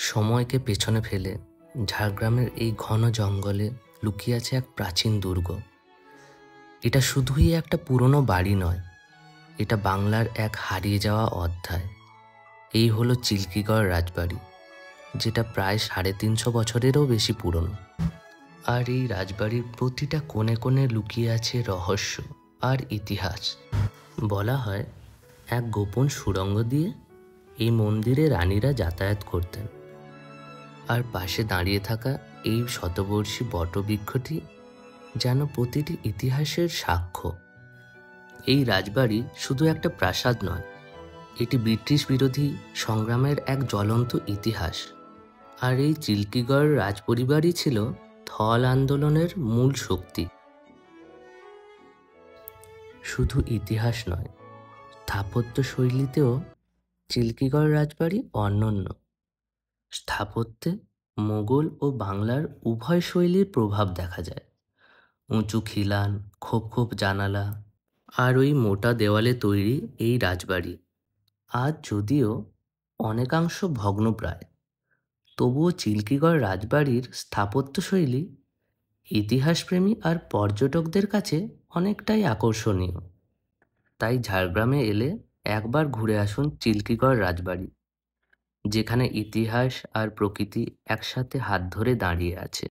সময়কে পেছনে ফেলে ঝাড়গ্রামের এই ঘন জঙ্গলে লুকিয়ে আছে এক প্রাচীন দুর্গ। এটা শুধুই একটা পুরনো বাড়ি নয়, এটা বাংলার এক হারিয়ে যাওয়া অধ্যায়। এই হলো চিল্কিগড় রাজবাড়ি, যেটা প্রায় ৩৫০ বছরেরও বেশি পুরনো। আর এই রাজবাড়ির প্রতিটা কোণে কোণে লুকিয়ে আছে রহস্য আর ইতিহাস। বলা হয় এক গোপন সুড়ঙ্গ দিয়ে এই মন্দিরে রানীরা যাতায়াত করতেন। আর পাশে দাঁড়িয়ে থাকা এই শতবর্ষী বটবৃক্ষটি যেন প্রতিটি ইতিহাসের সাক্ষ্য। এই রাজবাড়ি শুধু একটা প্রাসাদ নয়, এটি ব্রিটিশ বিরোধী সংগ্রামের এক জ্বলন্ত ইতিহাস। আর এই চিল্কিগড় রাজপরিবারই ছিল থল আন্দোলনের মূল শক্তি। শুধু ইতিহাস নয়, স্থাপত্য শৈলীতেও চিল্কিগড় রাজবাড়ি অনন্য। স্থাপত্যে মোগল ও বাংলার উভয় শৈলীর প্রভাব দেখা যায়। উঁচু খিলান, খোপ খোপ জানালা আর ওই মোটা দেওয়ালে তৈরি এই রাজবাড়ি আজ যদিও অনেকাংশ ভগ্নপ্রায়, তবুও চিল্কিগড় রাজবাড়ির স্থাপত্যশৈলী ইতিহাসপ্রেমী আর পর্যটকদের কাছে অনেকটাই আকর্ষণীয়। তাই ঝাড়গ্রামে এলে একবার ঘুরে আসুন চিল্কিগড় রাজবাড়ি, যেখানে ইতিহাস আর প্রকৃতি একসাথে হাত ধরে দাঁড়িয়ে আছে।